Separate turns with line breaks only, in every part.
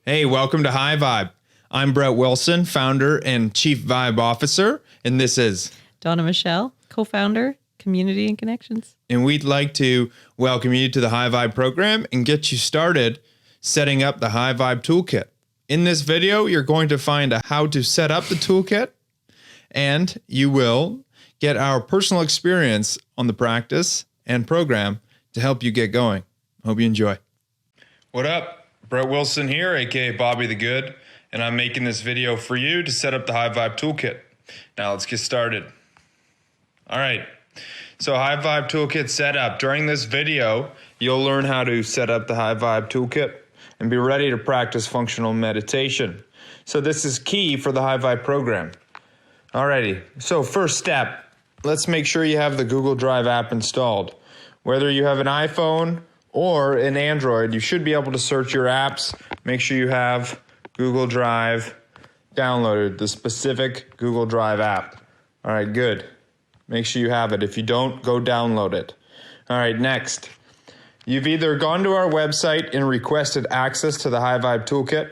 Hey, welcome to Highvibe. I'm Brett Wilson, founder and chief vibe officer, and this is
Donna Michelle, co-founder, Community and Connections.
And we'd like to welcome you to the Highvibe program and get you started setting up the Highvibe Toolkit. In this video, you're going to find out how to set up the toolkit, and you will get our personal experience on the practice and program to help you get going. Hope you enjoy. What up? Brett Wilson here, aka Bobby the Good, and I'm making this video for you to set up the Highvibe Toolkit. Now let's get started. All right, so Highvibe Toolkit setup. During this video, you'll learn how to set up the Highvibe Toolkit and be ready to practice functional meditation. So this is key for the Highvibe program. Alrighty, so first step, let's make sure you have the Google Drive app installed. Whether you have an iPhone or an Android, you should be able to search your apps. Make sure you have Google Drive downloaded, the specific Google Drive app. All right, good. Make sure you have it. If you don't, go download it. All right, next. You've either gone to our website and requested access to the Highvibe Toolkit.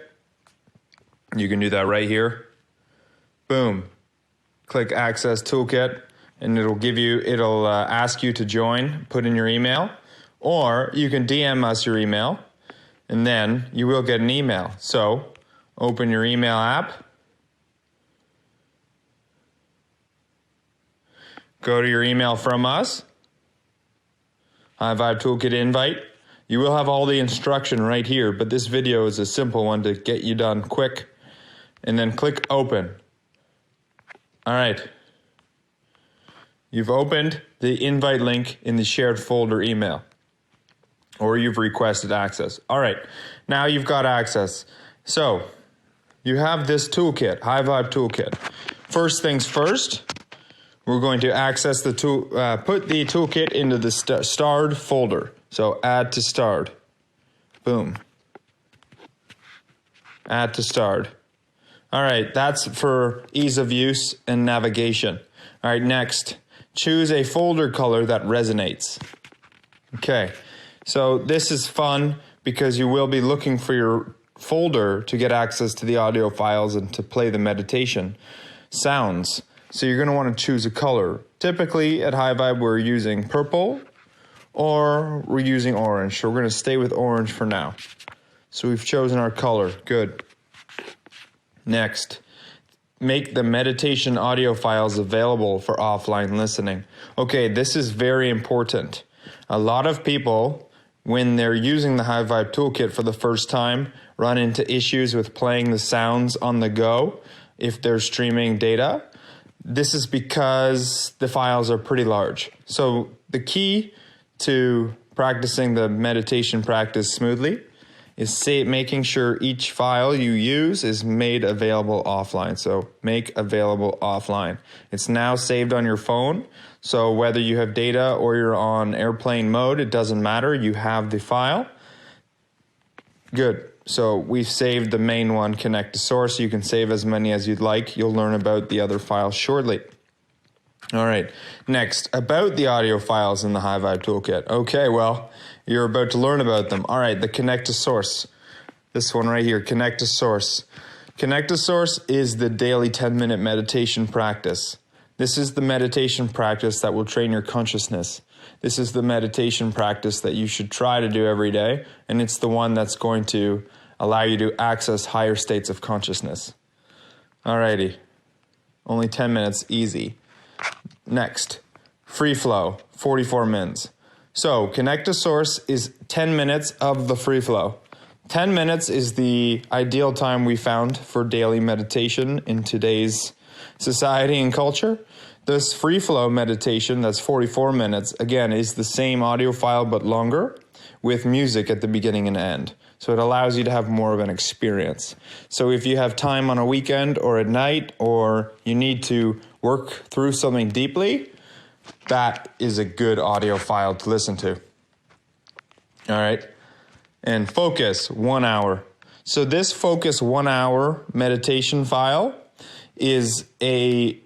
You can do that right here. Boom. Click Access Toolkit, and it'll ask you to join, put in your email. Or you can DM us your email, and then you will get an email. So open your email app. Go to your email from us. Highvibe Toolkit invite. You will have all the instruction right here, but this video is a simple one to get you done quick. And then click open. All right. You've opened the invite link in the shared folder email. Or you've requested access. All right, now you've got access. So you have this toolkit, Highvibe Toolkit. First things first, we're going to access the put the toolkit into the starred folder. So add to starred. Boom. Add to starred. All right, that's for ease of use and navigation. All right, next, choose a folder color that resonates. Okay. So this is fun because you will be looking for your folder to get access to the audio files and to play the meditation sounds. So you're going to want to choose a color. Typically at Highvibe we're using purple or we're using orange. So we're going to stay with orange for now. So we've chosen our color. Good. Next, make the meditation audio files available for offline listening. Okay, this is very important. A lot of people, when they're using the Highvibe Toolkit for the first time, run into issues with playing the sounds on the go if they're streaming data. This is because the files are pretty large. So the key to practicing the meditation practice smoothly is making sure each file you use is made available offline. So make available offline. It's now saved on your phone. So whether you have data or you're on airplane mode, it doesn't matter. You have the file. Good. So we've saved the main one, connect to source. You can save as many as you'd like. You'll learn about the other files shortly. All right. Next, about the audio files in the Highvibe Toolkit. Okay, well, you're about to learn about them. All right, the connect to source. This one right here, connect to source. Connect to source is the daily 10-minute meditation practice. This is the meditation practice that will train your consciousness. This is the meditation practice that you should try to do every day, and it's the one that's going to allow you to access higher states of consciousness. Alrighty, only 10 minutes, easy. Next, free flow, 44 mins. So connect to source is 10 minutes of the free flow. 10 minutes is the ideal time we found for daily meditation in today's society and culture. This free flow meditation that's 44 minutes, again, is the same audio file but longer with music at the beginning and end. So it allows you to have more of an experience. So if you have time on a weekend or at night, or you need to work through something deeply, that is a good audio file to listen to. All right. And focus, 1 hour. So this focus 1 hour meditation file is a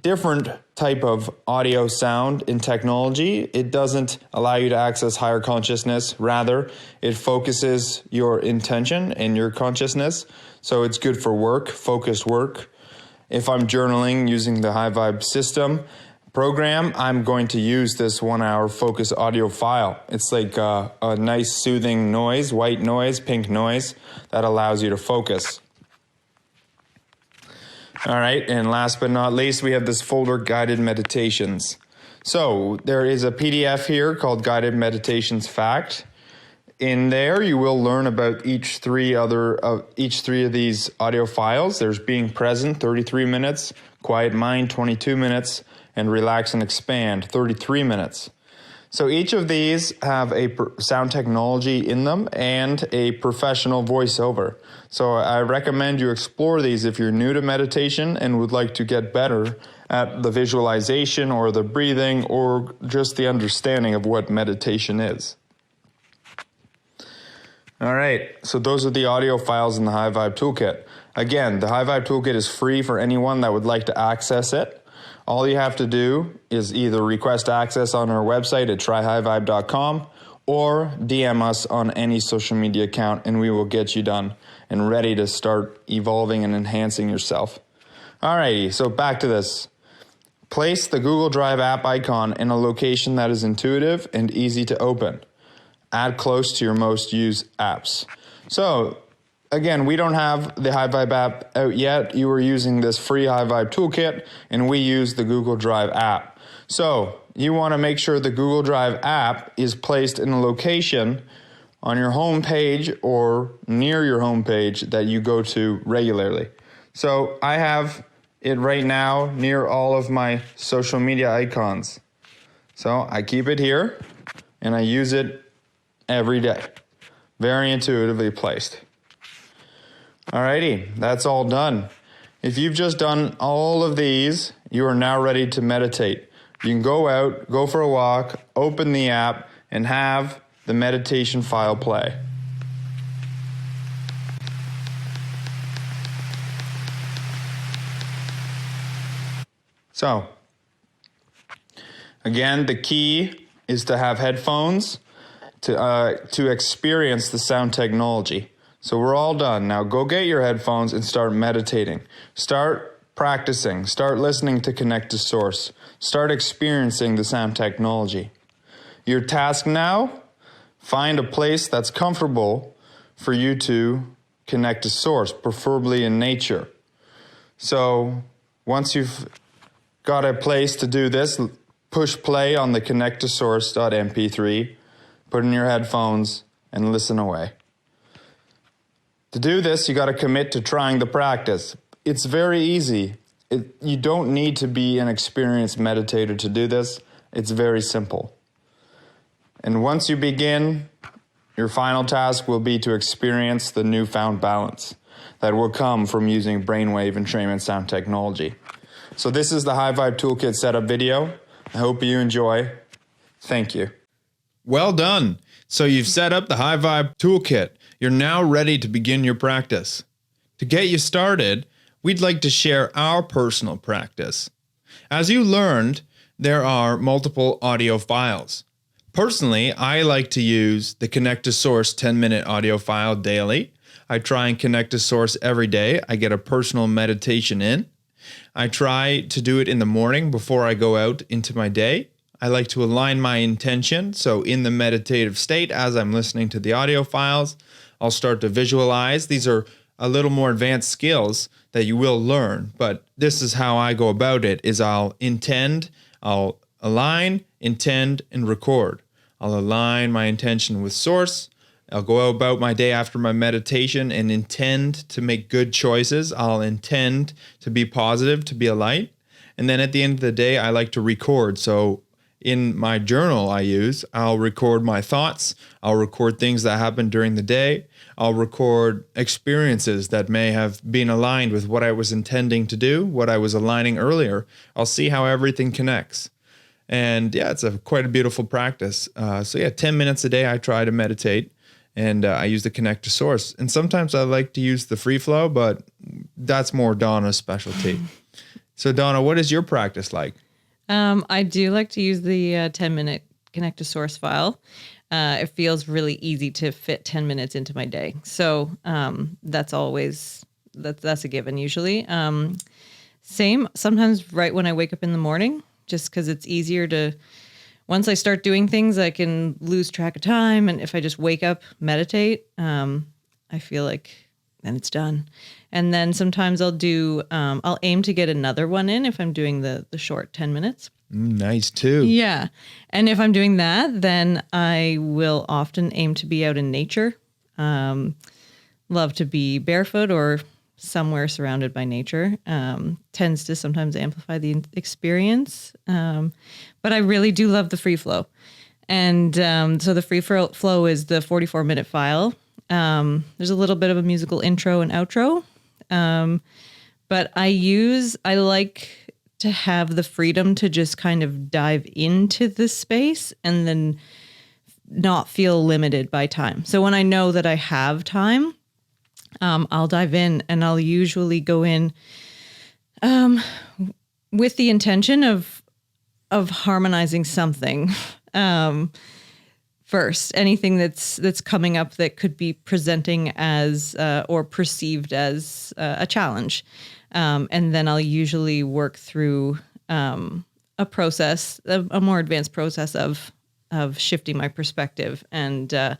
different type of audio sound in technology. It doesn't allow you to access higher consciousness. Rather, it focuses your intention and your consciousness. So it's good for work, focused work. If I'm journaling using the Highvibe system program, I'm going to use this 1 hour focus audio file. It's like a nice soothing noise, white noise, pink noise that allows you to focus. All right, and last but not least, we have this folder, Guided Meditations. So there is a PDF here called Guided Meditations Fact. In there, you will learn about each three of these audio files. There's Being Present, 33 minutes, Quiet Mind, 22 minutes, and Relax and Expand, 33 minutes. So each of these have a sound technology in them and a professional voiceover. So I recommend you explore these if you're new to meditation and would like to get better at the visualization or the breathing or just the understanding of what meditation is. All right, so those are the audio files in the Highvibe Toolkit. Again, the Highvibe Toolkit is free for anyone that would like to access it. All you have to do is either request access on our website at tryhighvibe.com or DM us on any social media account and we will get you done and ready to start evolving and enhancing yourself. Alrighty, so back to this. Place the Google Drive app icon in a location that is intuitive and easy to open. Add close to your most used apps. So, again, we don't have the Highvibe app out yet. You are using this free Highvibe toolkit, and we use the Google Drive app. So you want to make sure the Google Drive app is placed in a location on your home page or near your home page that you go to regularly. So I have it right now near all of my social media icons. So I keep it here, and I use it every day. Very intuitively placed. Alrighty, that's all done. If you've just done all of these, you are now ready to meditate. You can go out, go for a walk, open the app, and have the meditation file play. So, again, the key is to have headphones to experience the sound technology. So we're all done. Now go get your headphones and start meditating. Start practicing. Start listening to Connect to Source. Start experiencing the sound technology. Your task now, find a place that's comfortable for you to connect to Source, preferably in nature. So once you've got a place to do this, push play on the connecttosource.mp3, put in your headphones, and listen away. To do this, you got to commit to trying the practice. It's very easy. You don't need to be an experienced meditator to do this. It's very simple. And once you begin, your final task will be to experience the newfound balance that will come from using brainwave entrainment sound technology. So this is the Highvibe Toolkit setup video. I hope you enjoy. Thank you. Well done. So you've set up the Highvibe Toolkit. You're now ready to begin your practice. To get you started, we'd like to share our personal practice. As you learned, there are multiple audio files. Personally, I like to use the Connect to Source 10-minute audio file daily. I try and connect to Source every day. I get a personal meditation in. I try to do it in the morning before I go out into my day. I like to align my intention. So in the meditative state, as I'm listening to the audio files, I'll start to visualize. These are a little more advanced skills that you will learn, but this is how I go about it, is I'll intend, I'll align, intend, and record. I'll align my intention with Source. I'll go about my day after my meditation and intend to make good choices. I'll intend to be positive, to be a light. And then at the end of the day, I like to record. So in my journal I'll record my thoughts. I'll record things that happened during the day. I'll record experiences that may have been aligned with what I was intending to do, what I was aligning earlier. I'll see how everything connects. And yeah, it's quite a beautiful practice. 10 minutes a day I try to meditate, and I use the Connect to Source. And sometimes I like to use the free flow, but that's more Donna's specialty. So Donna, what is your practice like?
I do like to use the 10-minute connect to source file. It feels really easy to fit 10 minutes into my day. So that's a given usually. Same sometimes right when I wake up in the morning, just because it's easier to, once I start doing things, I can lose track of time. And if I just wake up, meditate, I feel like then it's done. And then sometimes I'll aim to get another one in if I'm doing the short 10 minutes.
Nice too.
Yeah. And if I'm doing that, then I will often aim to be out in nature. Love to be barefoot or somewhere surrounded by nature. Tends to sometimes amplify the experience. But I really do love the free flow. And so the free flow is the 44-minute file. There's a little bit of a musical intro and outro. But I like to have the freedom to just kind of dive into the space and then not feel limited by time. So when I know that I have time, I'll dive in, and I'll usually go in with the intention of harmonizing something first. Anything that's coming up that could be presenting as or perceived as a challenge, and then I'll usually work through a process, a more advanced process of shifting my perspective and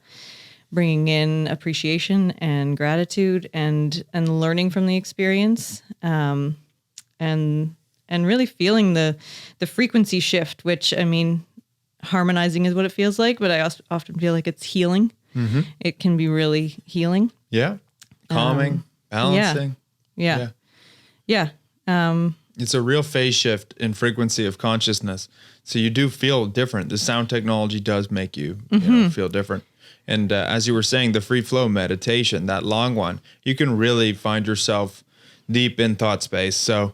bringing in appreciation and gratitude and learning from the experience, and really feeling the frequency shift, which, I mean, harmonizing is what it feels like, but I often feel like it's healing. Mm-hmm. It can be really healing.
Yeah. Calming, balancing.
Yeah.
It's a real phase shift in frequency of consciousness. So you do feel different. The sound technology does make you, feel different. And as you were saying, the free flow meditation, that long one, you can really find yourself deep in thought space. So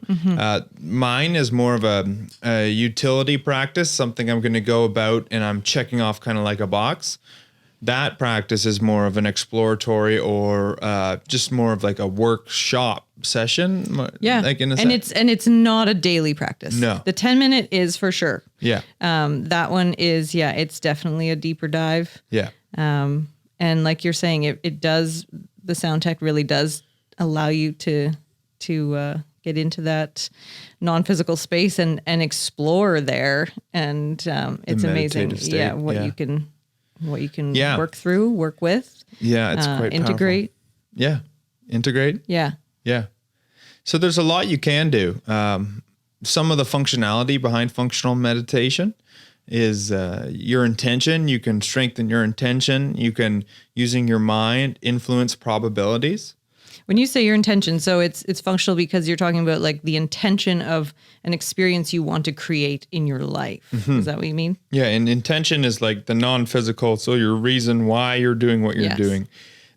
mine is more of a utility practice, something I'm going to go about and I'm checking off kind of like a box. That practice is more of an exploratory or just more of like a workshop session.
Yeah.
Like in a
it's not a daily practice.
No.
The 10-minute is for sure.
Yeah.
That one is, it's definitely a deeper dive.
Yeah.
And like you're saying, it does, the sound tech really does allow you to get into that non-physical space and explore there. And it's amazing.
State.
Yeah. You can
Yeah.
work with.
Yeah. It's quite
integrate.
powerful. Yeah. Integrate.
Yeah.
Yeah. So there's a lot you can do. Some of the functionality behind functional meditation is your intention. You can strengthen your intention. You can, using your mind, influence probabilities.
When you say your intention, so it's functional because you're talking about like the intention of an experience you want to create in your life. Mm-hmm. Is that what you mean?
Yeah, and intention is like the non-physical, so your reason why you're doing what you're doing.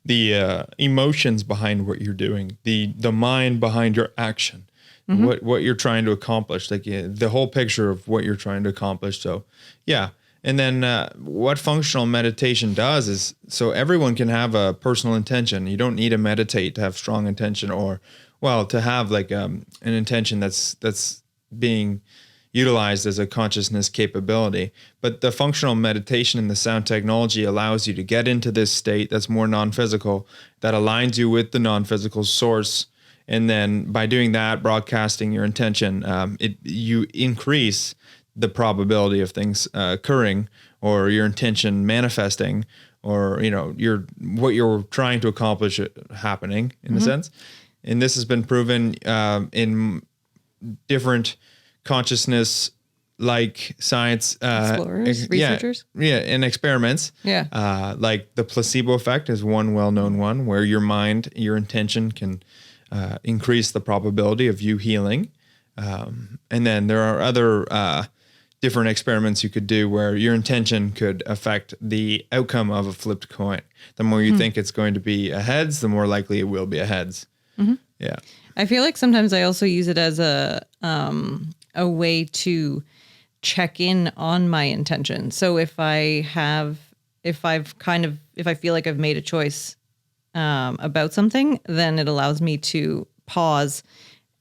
The emotions behind what you're doing, the mind behind your action, what you're trying to accomplish, like the whole picture of what you're trying to accomplish. So, yeah. And then what functional meditation does is, so everyone can have a personal intention. You don't need to meditate to have strong intention, or, well, to have like an intention that's being utilized as a consciousness capability. But the functional meditation and the sound technology allows you to get into this state that's more non-physical, that aligns you with the non-physical source. And then by doing that, broadcasting your intention, you increase the probability of things occurring, or your intention manifesting, or what you're trying to accomplish happening in a sense. And this has been proven in different consciousness like science
explorers, researchers,
and experiments. Like the placebo effect is one well-known one, where your mind, your intention can increase the probability of you healing. And then there are other different experiments you could do where your intention could affect the outcome of a flipped coin. The more you think it's going to be a heads, the more likely it will be a heads. Yeah.
I feel like sometimes I also use it as a way to check in on my intention. So if I feel like I've made a choice about something, then it allows me to pause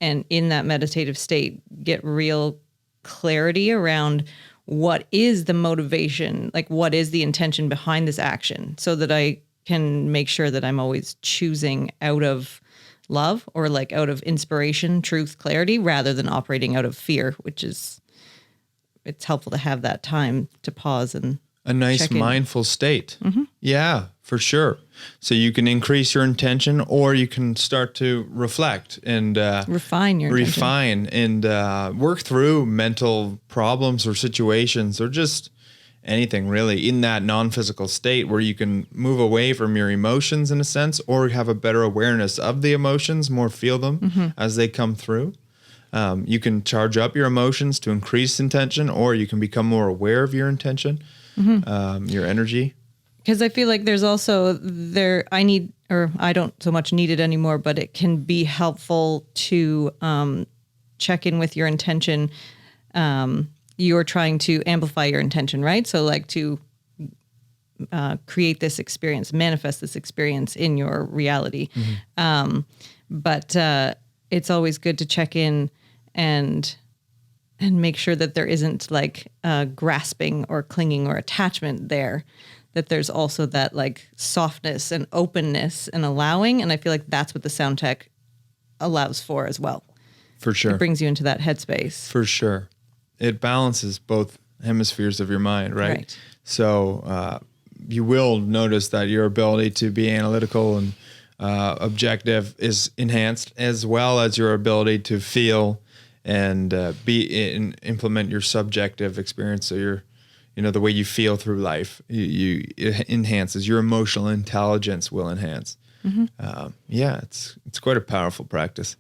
and in that meditative state, get real clarity around what is the motivation, like what is the intention behind this action, so that I can make sure that I'm always choosing out of love or like out of inspiration, truth, clarity, rather than operating out of fear, which is, it's helpful to have that time to pause and
a nice
check in.
mindful state. Yeah, for sure. So you can increase your intention, or you can start to reflect and
refine your intention.
and work through mental problems or situations, or just anything really, in that non-physical state where you can move away from your emotions in a sense, or have a better awareness of the emotions, more feel them as they come through. You can charge up your emotions to increase intention, or you can become more aware of your intention, your energy.
Because I feel like there's also I don't so much need it anymore, but it can be helpful to check in with your intention. You're trying to amplify your intention, right? So like to create this experience, manifest this experience in your reality. But it's always good to check in and make sure that there isn't like grasping or clinging or attachment there, that there's also that like softness and openness and allowing. And I feel like that's what the sound tech allows for as well.
For sure.
It brings you into that headspace.
For sure. It balances both hemispheres of your mind, right? So you will notice that your ability to be analytical and objective is enhanced, as well as your ability to feel and implement your subjective experience. So the way you feel through life, it enhances. Your emotional intelligence will enhance. It's quite a powerful practice.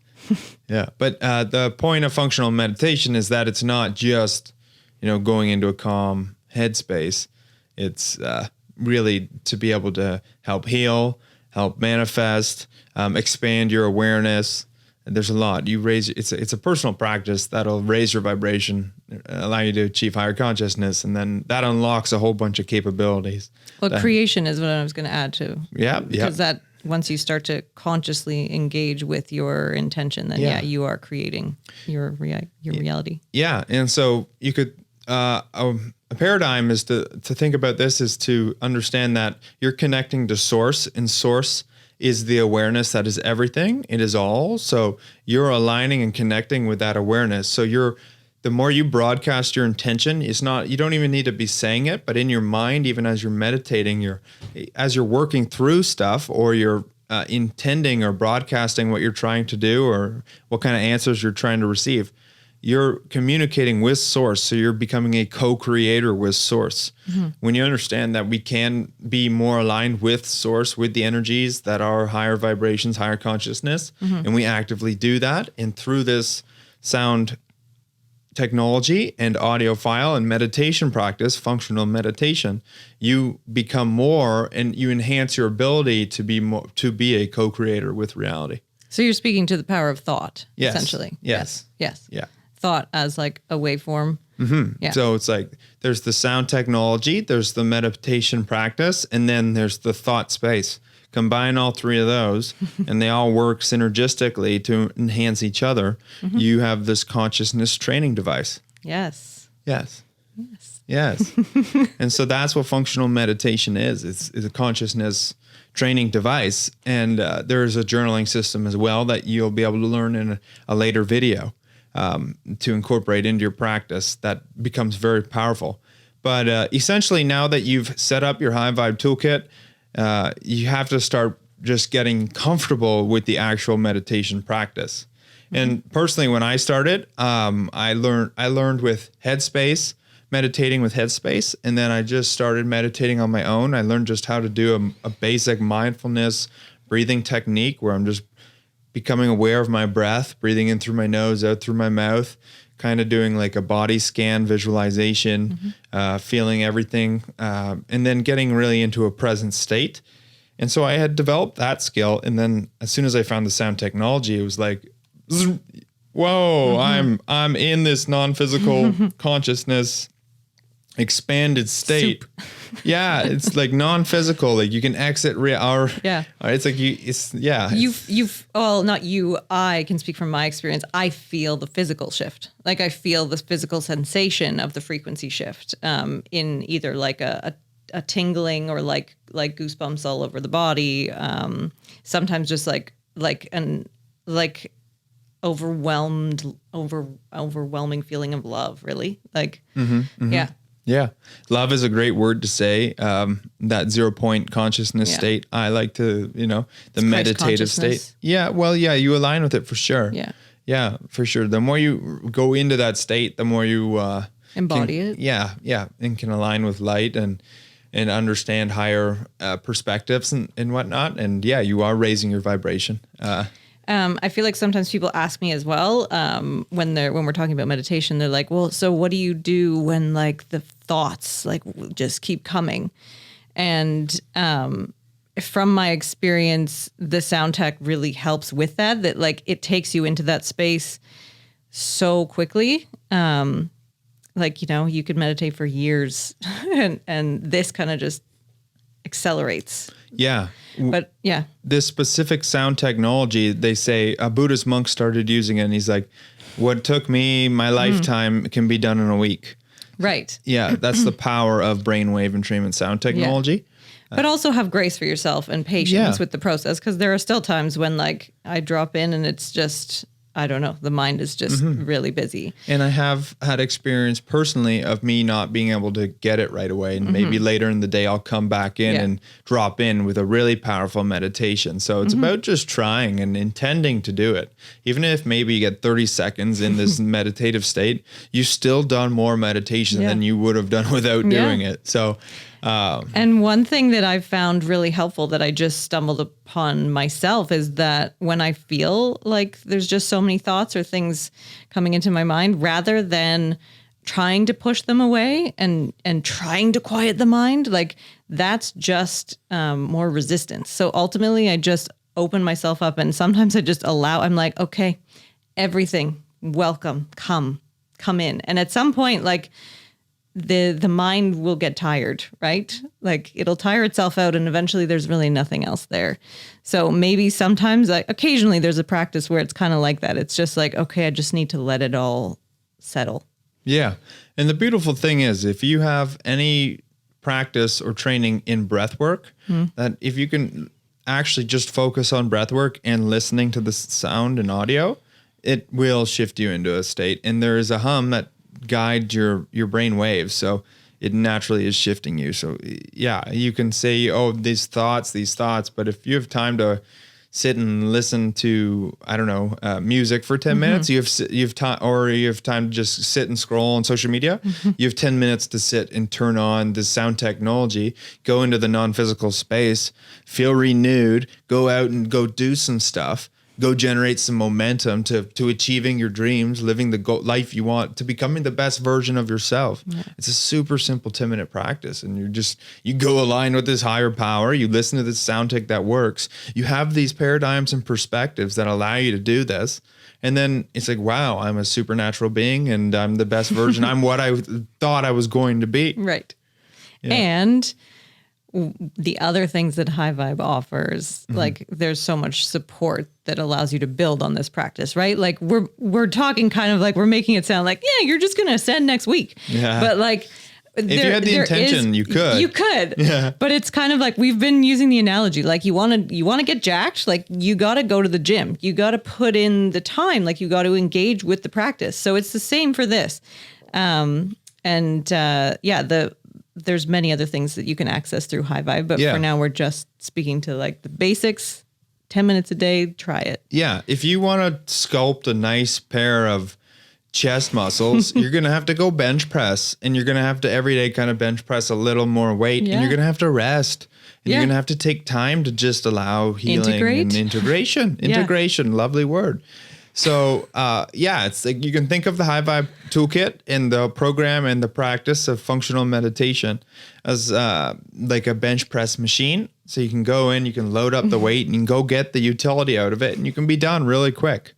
Yeah, but the point of functional meditation is that it's not just, going into a calm headspace. It's really to be able to help heal, help manifest, expand your awareness. There's a lot. It's a personal practice that'll raise your vibration, allow you to achieve higher consciousness, and then that unlocks a whole bunch of capabilities.
Well, creation is what I was going to add to.
Yeah,
because that once you start to consciously engage with your intention, then you are creating your reality. Yeah,
and so you could a paradigm is to think about this is to understand that you're connecting to source, and source is the awareness that is everything. It is all. So you're aligning and connecting with that awareness. So the more you broadcast your intention, you don't even need to be saying it, but in your mind, even as you're meditating, as you're working through stuff, or you're intending or broadcasting what you're trying to do, or what kind of answers you're trying to receive, you're communicating with source. So you're becoming a co-creator with source. When you understand that we can be more aligned with source, with the energies that are higher vibrations, higher consciousness, and we actively do that, and through this sound technology and audiophile and meditation practice, functional meditation, you become more, and you enhance your ability to be a co-creator with reality.
So you're speaking to the power of thought, essentially.
Yes.
Yeah. Thought as like a waveform. Yeah.
So it's like there's the sound technology, there's the meditation practice, and then there's the thought space. Combine all three of those, and they all work synergistically to enhance each other. You have this consciousness training device.
Yes.
And so that's what functional meditation is. It's a consciousness training device. And there's a journaling system as well that you'll be able to learn in a later video to incorporate into your practice. That becomes very powerful. But essentially, now that you've set up your Highvibe toolkit, you have to start just getting comfortable with the actual meditation practice. And personally, when I started, I learned with Headspace, meditating with Headspace, and then I just started meditating on my own. I learned just how to do a basic mindfulness breathing technique where I'm just becoming aware of my breath, breathing in through my nose, out through my mouth, kind of doing like a body scan visualization, feeling everything, and then getting really into a present state. And so I had developed that skill. And then as soon as I found the sound technology, it was like, whoa, I'm in this non-physical consciousness expanded state.
Soup.
Yeah, it's like non-physical. Like you can exit
Yeah.
It's like
Well, not you. I can speak from my experience. I feel the physical shift. Like I feel the physical sensation of the frequency shift in either like a tingling or like goosebumps all over the body. Sometimes just like overwhelming feeling of love. Really, like yeah.
Yeah. Love is a great word to say. That 0 point consciousness state. I like to, the meditative state. Yeah. Well, yeah, you align with it for sure.
Yeah.
Yeah, for sure. The more you go into that state, the more you
embody it.
Yeah. Yeah. And can align with light and understand higher perspectives and whatnot. And yeah, you are raising your vibration.
I feel like sometimes people ask me as well when we're talking about meditation. They're like, "Well, so what do you do when like the thoughts like just keep coming?" And from my experience, the sound tech really helps with that. That like it takes you into that space so quickly. Like you could meditate for years, and this kind of just accelerates.
Yeah.
But yeah,
this specific sound technology, they say a Buddhist monk started using it and he's like, what took me my lifetime can be done in a week.
Right.
Yeah. That's the power of brainwave entrainment sound technology.
Yeah. But also have grace for yourself and patience with the process. Cause there are still times when like I drop in and it's just, I don't know, the mind is just really busy.
And I have had experience personally of me not being able to get it right away. And maybe later in the day, I'll come back in and drop in with a really powerful meditation. So it's about just trying and intending to do it. Even if maybe you get 30 seconds in this meditative state, you've still done more meditation than you would have done without doing it. So
and one thing that I've found really helpful that I just stumbled upon myself is that when I feel like there's just so many thoughts or things coming into my mind, rather than trying to push them away and trying to quiet the mind, like that's just more resistance. So ultimately I just open myself up and sometimes I just I'm like, okay, everything, welcome, come in. And at some point, like, the mind will get tired, right? Like it'll tire itself out and eventually there's really nothing else there. So maybe sometimes occasionally there's a practice where it's kind of like that. It's just like, okay, I just need to let it all settle.
Yeah. And the beautiful thing is if you have any practice or training in breath work, that if you can actually just focus on breath work and listening to the sound and audio, it will shift you into a state. And there is a hum that guide your brain waves, so it naturally is shifting you. So yeah, you can say, oh, these thoughts, but if you have time to sit and listen to, I don't know, music for 10 minutes, you have time, or you have time to just sit and scroll on social media, you have 10 minutes to sit and turn on the sound technology, go into the non-physical space, feel renewed, go out and go do some stuff. Go generate some momentum to achieving your dreams, living the life you want, to becoming the best version of yourself. Yeah. It's a super simple 10-minute practice. And you go align with this higher power. You listen to this sound tech that works. You have these paradigms and perspectives that allow you to do this. And then it's like, wow, I'm a supernatural being and I'm the best version. I'm what I thought I was going to be.
Right. Yeah. And the other things that Highvibe offers, like there's so much support that allows you to build on this practice, right? Like we're talking kind of like we're making it sound like, yeah, you're just going to ascend next week. Yeah. But like,
if you had the intention, you could.
Yeah. But it's kind of like we've been using the analogy, like you want to get jacked, like you got to go to the gym. You got to put in the time, like you got to engage with the practice. So it's the same for this. There's many other things that you can access through Highvibe, but for now we're just speaking to like the basics. 10 minutes a day, try it.
Yeah. If you want to sculpt a nice pair of chest muscles, you're going to have to go bench press, and you're going to have to every day kind of bench press a little more weight, and you're going to have to rest, and you're going to have to take time to just allow healing and integration. Integration, lovely word. So, it's like you can think of the Highvibe toolkit and the program and the practice of functional meditation as like a bench press machine. So you can go in, you can load up the weight, and you can go get the utility out of it, and you can be done really quick.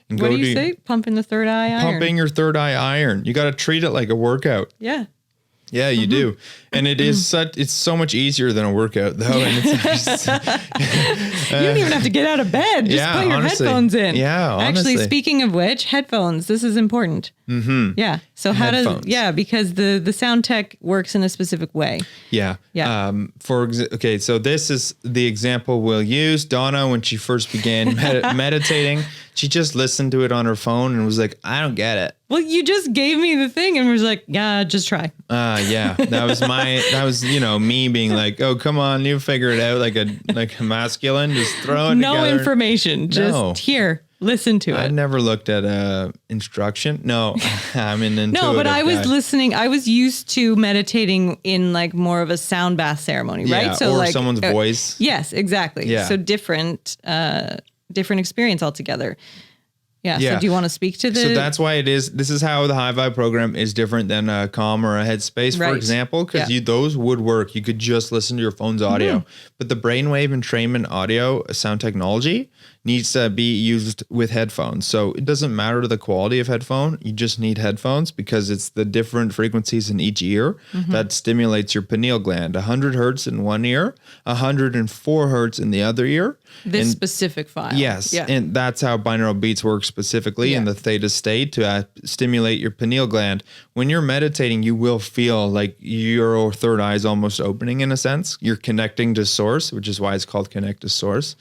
And
what do you say? Pumping the third eye iron.
Pumping your third eye iron. You got to treat it like a workout.
Yeah.
Yeah, you do. And it's so much easier than a workout though. And it's
you don't even have to get out of bed. Just put your headphones in.
Yeah, honestly.
Actually, speaking of which, headphones, this is important. Mm-hmm. Yeah. So because the sound tech works in a specific way.
Yeah.
Yeah.
Okay, so this is the example we'll use. Donna, when she first began meditating, she just listened to it on her phone and was like, I don't get it.
Well, you just gave me the thing and was like, yeah, just try.
Yeah, that was me being like, oh, come on, you figure it out like a masculine, just throw it
no
together.
Information, just here, listen to it.
I never looked at instruction. No, I'm an intuitive
No, but I was
guy.
listening. I was used to meditating in like more of a sound bath ceremony, right?
So or like someone's voice.
Yes, exactly.
Yeah.
So different experience altogether. Yeah. So do you want to speak to
So that's why this is how the Highvibe program is different than a Calm or a Headspace, for example, because those would work. You could just listen to your phone's audio, but the brainwave entrainment audio sound technology needs to be used with headphones. So it doesn't matter the quality of headphone. You just need headphones because it's the different frequencies in each ear that stimulates your pineal gland. 100 hertz in one ear, 104 hertz in the other ear.
This specific file.
Yes. Yeah. And that's how binaural beats work specifically in the theta state to stimulate your pineal gland. When you're meditating, you will feel like your third eye is almost opening in a sense. You're connecting to source, which is why it's called connect to source.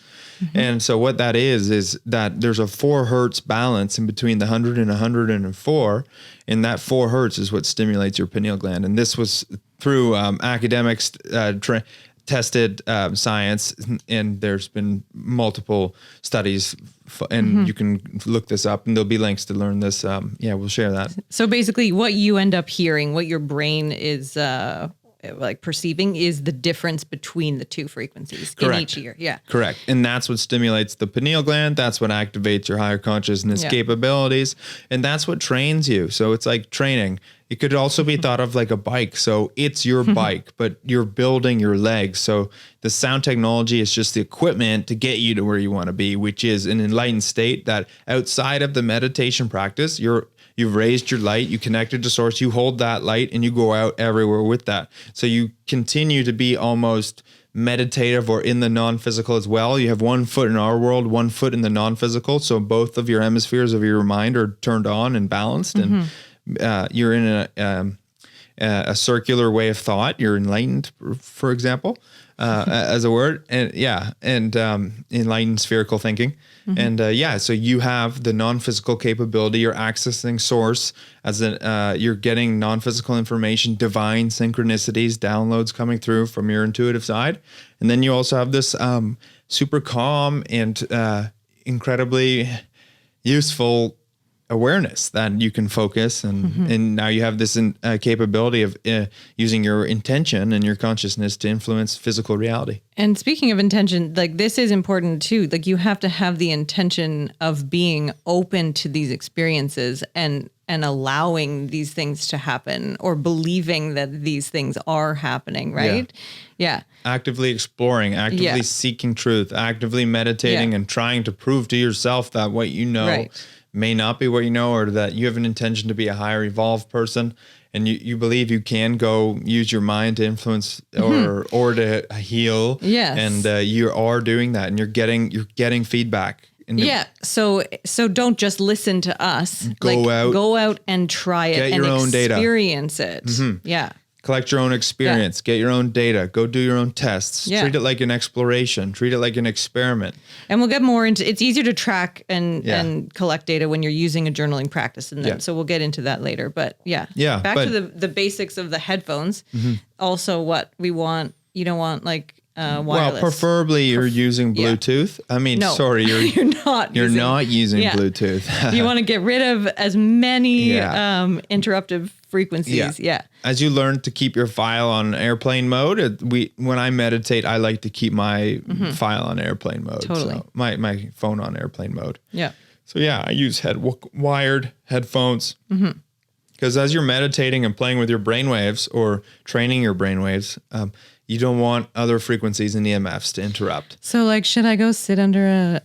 And so what that is that there's a 4 hertz balance in between the 100 and 104. And that 4 hertz is what stimulates your pineal gland. And this was through academics, tested science, and there's been multiple studies, and you can look this up, and there'll be links to learn this. We'll share that.
So basically, what you end up hearing, what your brain is like perceiving, is the difference between the two frequencies in each ear. Yeah,
correct. And that's what stimulates the pineal gland. That's what activates your higher consciousness capabilities, and that's what trains you. So it's like training. It could also be thought of like a bike. So it's your bike, but you're building your legs. So the sound technology is just the equipment to get you to where you want to be, which is an enlightened state that outside of the meditation practice, you've raised your light, you connected to source, you hold that light and you go out everywhere with that. So you continue to be almost meditative or in the non-physical as well. You have one foot in our world, one foot in the non-physical. So both of your hemispheres of your mind are turned on and balanced, and you're in a circular way of thought. You're enlightened, for example, as a word, and enlightened spherical thinking. And so you have the non-physical capability. You're accessing source you're getting non-physical information, divine synchronicities, downloads coming through from your intuitive side. And then you also have this super calm and incredibly useful awareness that you can focus, and now you have this capability of using your intention and your consciousness to influence physical reality.
And speaking of intention, like this is important too. Like you have to have the intention of being open to these experiences and allowing these things to happen, or believing that these things are happening, right? Yeah.
Actively exploring, actively seeking truth, actively meditating and trying to prove to yourself that what you know may not be what you know, or that you have an intention to be a higher evolved person, and you believe you can go use your mind to influence or to heal. Yes. And you are doing that, and you're getting feedback.
So don't just listen to us. Go out and try it,
get your own data,
experience it. Yeah.
Collect your own experience, get your own data, go do your own tests, treat it like an exploration, treat it like an experiment.
And we'll get more into, it's easier to track and collect data when you're using a journaling practice. And then, so we'll get into that later, but back to the basics of the headphones. Also what we want, you don't want like wireless.
Well, preferably you're using Bluetooth. I mean, sorry, you're not using Bluetooth.
You want to get rid of as many interruptive frequencies.
As you learn to keep your file on airplane mode, when I meditate, I like to keep my file on airplane mode.
Totally.
So my phone on airplane mode.
Yeah.
So I use wired headphones. Because as you're meditating and playing with your brainwaves or training your brainwaves, you don't want other frequencies and EMFs to interrupt.
So like, should I go sit under a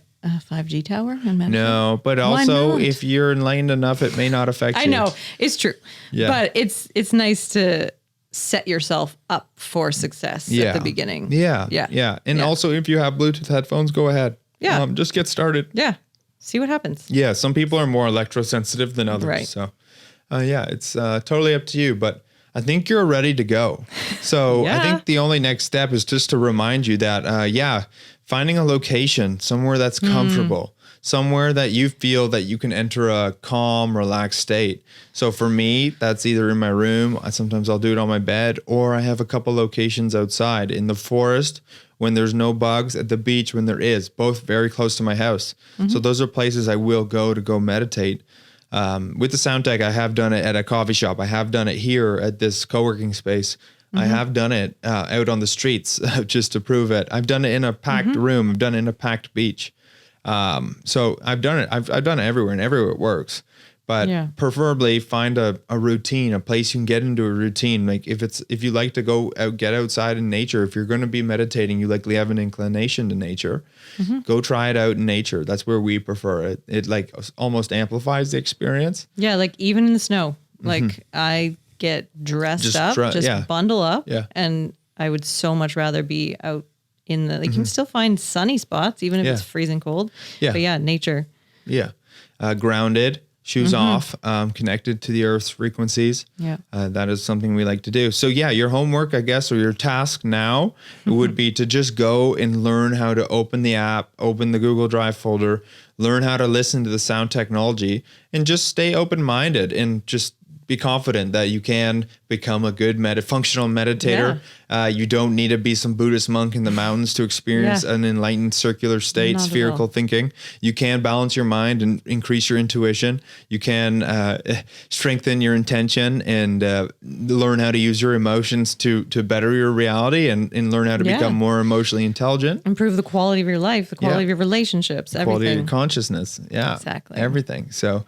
5G tower and meditate?
No, but also if you're enlightened enough, it may not affect you.
I know, it's true. Yeah. But it's nice to set yourself up for success at the beginning.
Yeah. And also, if you have Bluetooth headphones, go ahead. Just get started.
Yeah. See what happens.
Yeah. Some people are more electrosensitive than others.
Right.
So, it's totally up to you. But I think you're ready to go. So I think the only next step is just to remind you that, finding a location, somewhere that's comfortable, somewhere that you feel that you can enter a calm, relaxed state. So for me, that's either in my room. Sometimes I'll do it on my bed, or I have a couple locations outside in the forest when there's no bugs, at the beach when there is, both very close to my house. So those are places I will go meditate. With the sound tech, I have done it at a coffee shop. I have done it here at this co-working space. I have done it out on the streets just to prove it. I've done it in a packed room. I've done it in a packed beach. So I've done it. I've done it everywhere, and everywhere it works. But preferably find a routine, a place you can get into a routine. Like if you like to go out, get outside in nature, if you're going to be meditating, you likely have an inclination to nature, go try it out in nature. That's where we prefer it. It like almost amplifies the experience.
Yeah. Like even in the snow, like I get dressed up, bundle up.
Yeah.
And I would so much rather be out in the, like you can still find sunny spots, even if it's freezing cold.
Yeah.
But nature.
Yeah. Grounded. Shoes off, connected to the Earth's frequencies.
Yeah.
That is something we like to do. So your homework, I guess, or your task now would be to just go and learn how to open the app, open the Google Drive folder, learn how to listen to the sound technology, and just stay open-minded and just be confident that you can become a good functional meditator. You don't need to be some Buddhist monk in the mountains to experience an enlightened circular state,
Not
spherical thinking. You can balance your mind and increase your intuition. You can strengthen your intention and learn how to use your emotions to better your reality and learn how to become more emotionally intelligent.
Improve the quality of your life, the quality of your relationships, everything.
Quality of your consciousness. Yeah.
Exactly.
Everything. So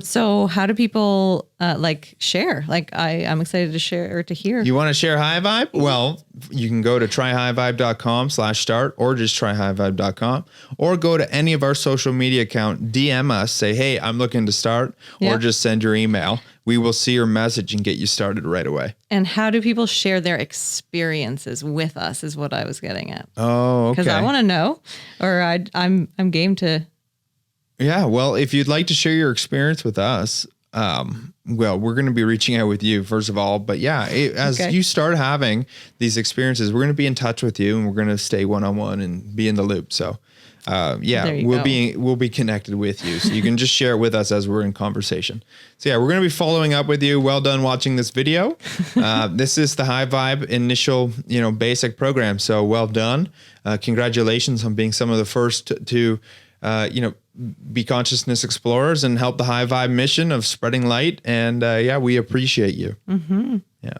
so how do people share? Like I'm excited to share or to hear.
You want to share Highvibe? Well, you can go to tryhighvibe.com/start or just tryhighvibe.com or go to any of our social media account, DM us, say, hey, I'm looking to start, or just send your email. We will see your message and get you started right away.
And how do people share their experiences with us is what I was getting at.
Oh, okay.
Because I want to know, or I'm game to.
Yeah, well, if you'd like to share your experience with us, we're going to be reaching out with you first of all. But as you start having these experiences, we're going to be in touch with you, and we're going to stay one-on-one and be in the loop. So, we'll be connected with you, so you can just share it with us as we're in conversation. So we're going to be following up with you. Well done watching this video. This is the Highvibe initial, basic program. So well done. Congratulations on being some of the first to be consciousness explorers and help the Highvibe mission of spreading light. And we appreciate you. Yeah.